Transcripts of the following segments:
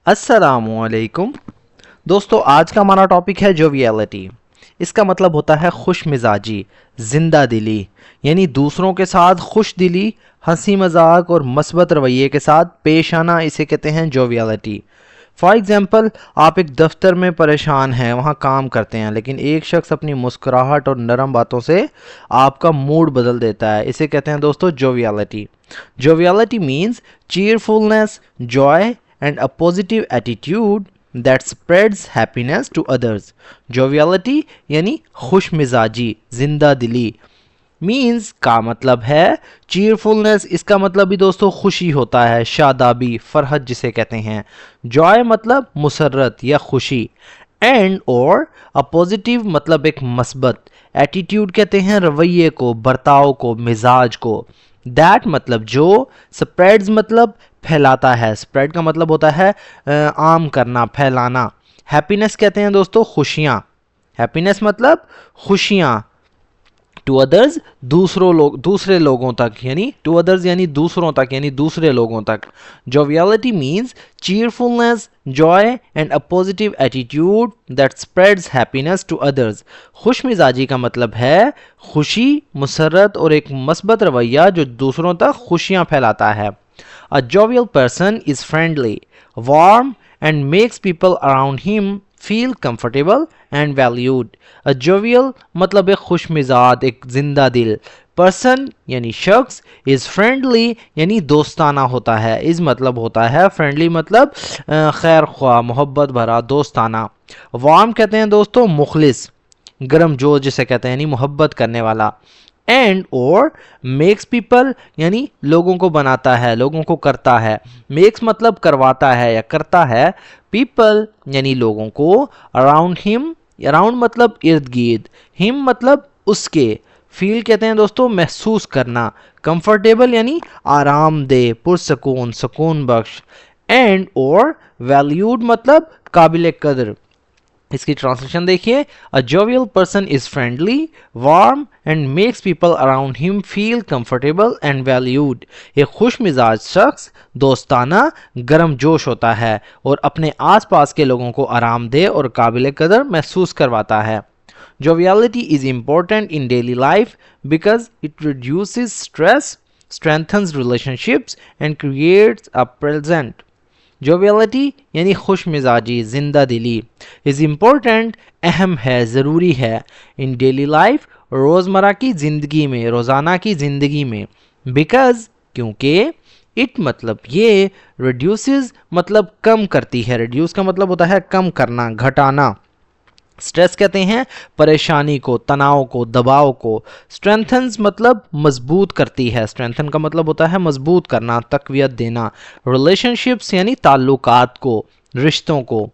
अस्सलामुअलैकुम दोस्तों, आज का हमारा टॉपिक है जोवियलिटी। इसका मतलब होता है खुश मिजाजी, जिंदा दिली, यानी दूसरों के साथ खुश दिली, हंसी मजाक और मस्बत रवैये के साथ पेश आना, इसे कहते हैं जोवियलिटी। फॉर एग्जाम्पल, आप एक दफ्तर में परेशान हैं, वहाँ काम करते हैं, लेकिन एक शख्स अपनी मुस्कुराहट और नरम बातों से आपका मूड बदल देता है, इसे कहते हैं दोस्तों जोवियलिटी। जोवियलिटी means cheerfulness, joy, and a positive attitude that spreads happiness to others. Joviality यानी खुश मिजाजी, जिंदा दिली। मीन्स का मतलब है चीयरफुलनेस, इसका मतलब भी दोस्तों खुशी होता है, शादाबी, फरहत जिसे कहते हैं। जॉय मतलब मुसर्रत या खुशी। एंड और अ पॉजिटिव मतलब एक मस्बत। एटीट्यूड कहते हैं रवैये को, बर्ताव को, मिजाज को। दैट मतलब जो। स्प्रेड्स मतलब फैलाता है, स्प्रेड का मतलब होता है आम करना, फैलाना। हैप्पीनेस कहते हैं दोस्तों खुशियाँ, हैप्पीनेस मतलब खुशियाँ। टू अदर्स दूसरे लोगों तक, यानी टू अदर्स यानी दूसरों तक, यानी दूसरे लोगों तक। जोवियलिटी means cheerfulness, joy and a positive attitude that spreads happiness to others. खुश मिजाजी का मतलब है खुशी, मुसर्रत और एक मस्बत रवैया जो दूसरों तक खुशियां फैलाता है। A jovial person is friendly, warm and makes people around him feel comfortable and valued. A jovial मतलब एक खुश मिजाज, एक जिंदा दिल। पर्सन यानी शख्स, इज फ्रेंडली यानी दोस्ताना होता है, इज मतलब होता है फ्रेंडली मतलब खैर ख्वाह, मोहब्बत भरा, दोस्ताना। वार्म कहते हैं दोस्तों मुखलिस, गर्म जोश जिसे कहते हैं, यानी मोहब्बत करने वाला। एंड और मेक्स पीपल यानी लोगों को बनाता है, लोगों को करता है। मेक्स मतलब करवाता है या करता है। पीपल यानी लोगों को। अराउंड हिम, अराउंड मतलब इर्द गिर्द, हिम मतलब उसके। फील कहते हैं दोस्तों महसूस करना। कंफर्टेबल यानी आरामदेह, पुरसकून, सुकून बख्श। एंड और वैल्यूड मतलब काबिल कदर। इसकी ट्रांसलेशन देखिए। A jovial person is friendly, warm and makes people around him feel comfortable and valued. एक खुश मिजाज शख्स दोस्ताना, गर्म जोश होता है और अपने आसपास के लोगों को आरामदेह और काबिल कदर महसूस करवाता है। Joviality is important in daily life because it reduces stress, strengthens relationships, and creates a pleasant. जोवियलिटी यानी खुश मिजाजी, जिंदा दिली। इज़ इम्पोर्टेंट अहम है, ज़रूरी है। इन डेली लाइफ रोज़मर्रा की ज़िंदगी में, रोज़ाना की ज़िंदगी में। बिकॉज क्योंकि, इट मतलब ये, रिड्यूसेस मतलब कम करती है, रिड्यूस का मतलब होता है कम करना, घटाना। स्ट्रेस कहते हैं परेशानी को, तनाव को, दबाव को। स्ट्रेंथन्स मतलब मजबूत करती है, स्ट्रेंथन का मतलब होता है मजबूत करना, तकवीत देना। रिलेशनशिप्स यानी ताल्लुकात को, रिश्तों को।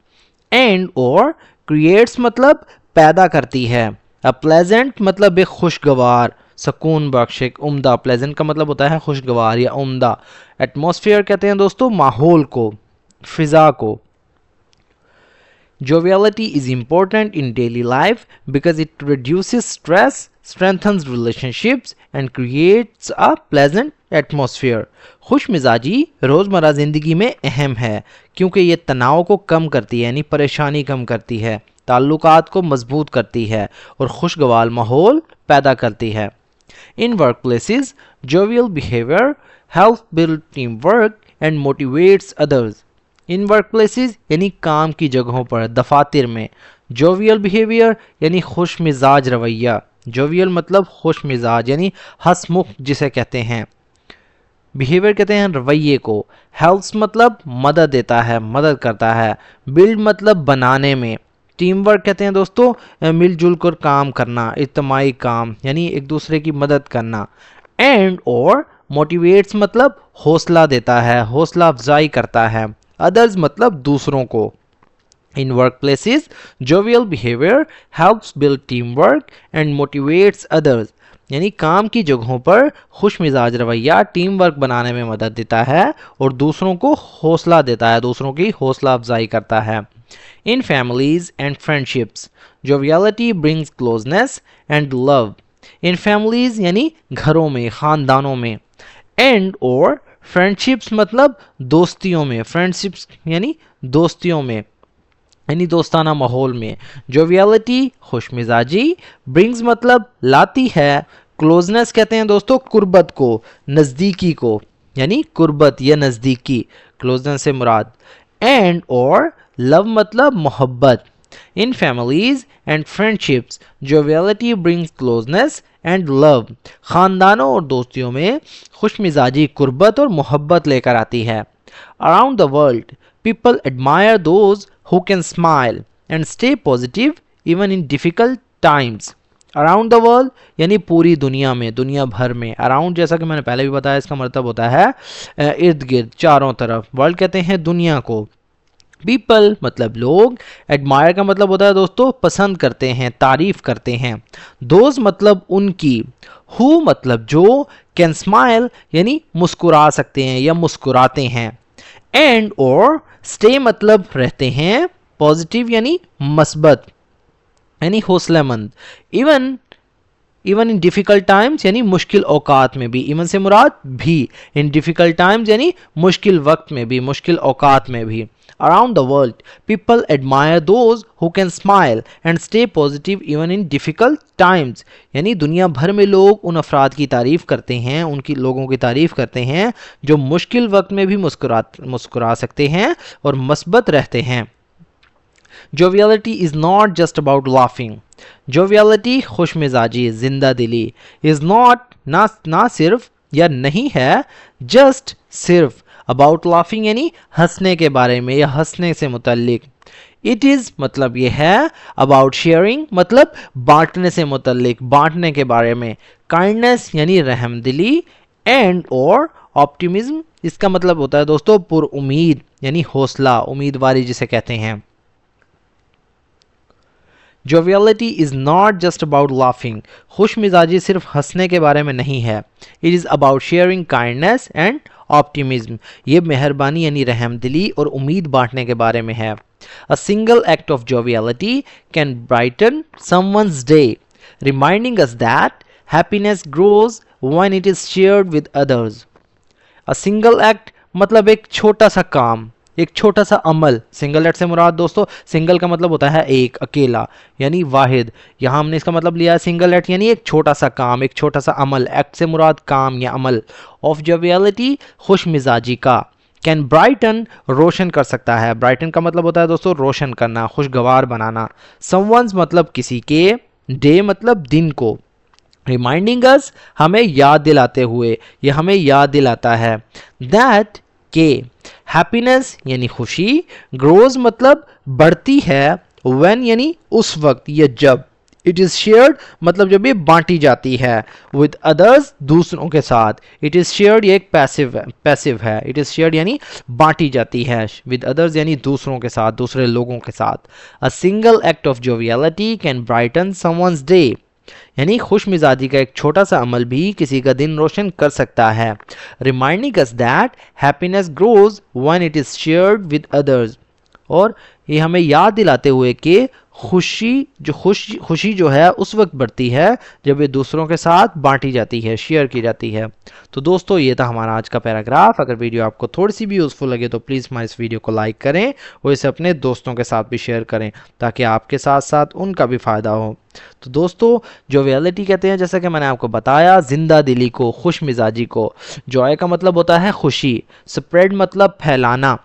एंड और क्रिएट्स मतलब पैदा करती है। अ प्लेजेंट मतलब एक खुशगवार, सुकून बख्श, एक उम्दा। प्लेजेंट का मतलब होता है खुशगवार या उम्दा। एटमॉस्फेयर कहते हैं दोस्तों माहौल को, फिजा को। Joviality is important in daily life because it reduces stress, strengthens relationships, and creates a pleasant atmosphere. खुश मिजाजी रोज़मर्रा ज़िंदगी में अहम है क्योंकि ये तनाव को कम करती है, यानी परेशानी कम करती है, ताल्लुकात को मजबूत करती है और खुशगवार माहौल पैदा करती है। In workplaces, jovial behavior helps build teamwork and motivates others. In work places यानी काम की जगहों पर, दफातर में। जोवियल बिहेवियर यानी खुश मिजाज रवैया। जोवियल मतलब खुश मिजाज यानी हंसमुख जिसे कहते हैं। बिहेवियर कहते हैं रवैये को। हेल्प्स मतलब मदद देता है, मदद करता है। बिल्ड मतलब बनाने में। टीम वर्क कहते हैं दोस्तों मिलजुल कर काम करना, इज्तमाही काम, यानी एक दूसरे की मदद करना। एंड और मोटिवेट्स मतलब हौसला देता है, हौसला अफजाई करता है। अदर्स मतलब दूसरों को। In work places jovial behaviour helps build team work and motivates others, यानी काम की जगहों पर खुश मिजाज रवैया टीम वर्क बनाने में मदद देता है और दूसरों को हौसला देता है, दूसरों की हौसला अफजाई करता है। In families and friendships joviality brings closeness and love. In families यानी घरों में, खानदानों में। एंड और फ्रेंडशिप्स मतलब दोस्तियों में, फ्रेंडशिप्स यानी दोस्तियों में यानी दोस्ताना माहौल में। जोवियलिटी खुश मिजाजी, ब्रिंग्स मतलब लाती है, क्लोजनेस कहते हैं दोस्तों कुर्बत को, नज़दीकी को, यानी कुर्बत या नज़दीकी, क्लोजनेस से मुराद। एंड और लव मतलब मोहब्बत। In families and friendships joviality brings closeness and love. ख़ानदानों और दोस्तियों में खुश मिजाजी कुर्बत और मोहब्बत लेकर आती है। Around the world people admire those who can smile and stay positive even in difficult times. Around the world यानी पूरी दुनिया में, दुनिया भर में। अराउंड जैसा कि मैंने पहले भी बताया इसका मतलब होता है इर्द गिर्द, चारों तरफ। वर्ल्ड कहते हैं दुनिया को। पीपल मतलब लोग, एडमायर का मतलब होता है दोस्तों पसंद करते हैं, तारीफ करते हैं। दोज मतलब उनकी, हु मतलब जो, कैन स्माइल यानी मुस्कुरा सकते हैं या मुस्कुराते हैं। एंड और स्टे मतलब रहते हैं, पॉजिटिव यानी मस्बत यानी हौसलेमंद। इवन इन डिफिकल्ट टाइम्स यानी मुश्किल औकात में भी, इवन से मुराद भी, इन डिफिकल्ट टाइम्स यानी मुश्किल वक्त में भी, मुश्किल औकात में भी। Around the world people admire those who can smile and stay positive even in difficult times, यानी दुनिया भर में लोग उन अफराद की तारीफ करते हैं, उनकी लोगों की तारीफ करते हैं जो मुश्किल वक्त में भी मुस्कुरा सकते हैं और मस्बत रहते हैं। Joviality is not just about laughing. Joviality खुश मिजाजी, जिंदा दिली, इज नॉट ना सिर्फ या नहीं है, जस्ट सिर्फ, अबाउट लाफिंग यानी हंसने के बारे में या हंसने से मुतल्लिक। इट इज़ मतलब ये है, अबाउट शेयरिंग मतलब बांटने से मुतल्लिक, बांटने के बारे में। काइंडनेस यानी रहमदिली। एंड और ऑप्टिमिज्म इसका मतलब होता है दोस्तों पुरउम्मीद यानी हौसला, उम्मीदवारी जिसे कहते हैं। Joviality is not just about laughing, खुश मिजाजी सिर्फ हंसने के बारे में नहीं है। It is about sharing kindness and optimism, ये मेहरबानी यानी रहमदिली और उम्मीद बांटने के बारे में है। A single act of joviality can brighten someone's day, reminding us that happiness grows when it is shared with others. A single act मतलब एक छोटा सा काम, एक छोटा सा अमल। सिंगल एक्ट से मुराद दोस्तों, सिंगल का मतलब होता है एक, अकेला यानी वाहिद। यहाँ हमने इसका मतलब लिया है सिंगल एक्ट यानी एक छोटा सा काम, एक छोटा सा अमल। एक्ट से मुराद काम या अमल। ऑफ जोवियलिटी खुश मिजाजी का। कैन ब्राइटन रोशन कर सकता है। ब्राइटन का मतलब होता है दोस्तों रोशन करना, खुशगवार बनाना। समवंस मतलब किसी के। डे मतलब दिन को। रिमाइंडिंग अस हमें याद दिलाते हुए, यह हमें याद दिलाता है। दैट के हैप्पीनेस यानी खुशी, ग्रोज मतलब बढ़ती है, व्हेन यानी उस वक्त या जब, इट इज़ शेयर्ड मतलब जब ये बांटी जाती है, विद अदर्स दूसरों के साथ। इट इज़ शेयर्ड ये एक पैसिव है। इट इज़ शेयर्ड यानी बांटी जाती है, विद अदर्स यानी दूसरों के साथ, दूसरे लोगों के साथ। A single act of joviality can brighten someone's day, यानी खुश मिजाजी का एक छोटा सा अमल भी किसी का दिन रोशन कर सकता है। Reminding us that happiness grows when it is shared with others, और ये हमें याद दिलाते हुए कि खुशी जो है उस वक्त बढ़ती है जब ये दूसरों के साथ बांटी जाती है, शेयर की जाती है। तो दोस्तों ये था हमारा आज का पैराग्राफ। अगर वीडियो आपको थोड़ी सी भी यूज़फुल लगे तो प्लीज़ हमारे इस वीडियो को लाइक करें और इसे अपने दोस्तों के साथ भी शेयर करें ताकि आपके साथ साथ उनका भी फ़ायदा हो। तो दोस्तों जोवियलिटी कहते हैं, जैसा कि मैंने आपको बताया, जिंदा दिली को, खुश मिजाजी को। जॉय का मतलब होता है खुशी। स्प्रेड मतलब फैलाना,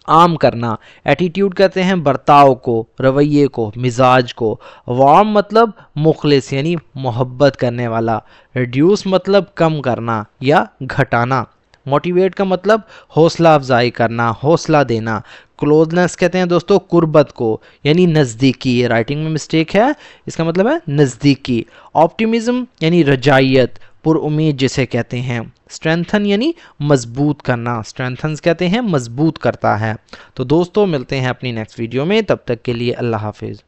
आम करना। एटीट्यूड कहते हैं बर्ताव को, रवैये को, मिजाज को। वार्म मतलब मुखलिस यानी मोहब्बत करने वाला। रिड्यूस मतलब कम करना या घटाना। मोटिवेट का मतलब हौसला अफजाई करना, हौसला देना। क्लोजनेस कहते हैं दोस्तों कुर्बत को यानी नज़दीकी, ये राइटिंग में मिस्टेक है, इसका मतलब है नज़दीकी। ऑप्टिमिज्म यानी रजायत, पुरउम्मीद जिसे कहते हैं। स्ट्रेंथन यानी मजबूत करना, स्ट्रेंथन्स कहते हैं मजबूत करता है। तो दोस्तों मिलते हैं अपनी नेक्स्ट वीडियो में, तब तक के लिए अल्लाह हाफिज़।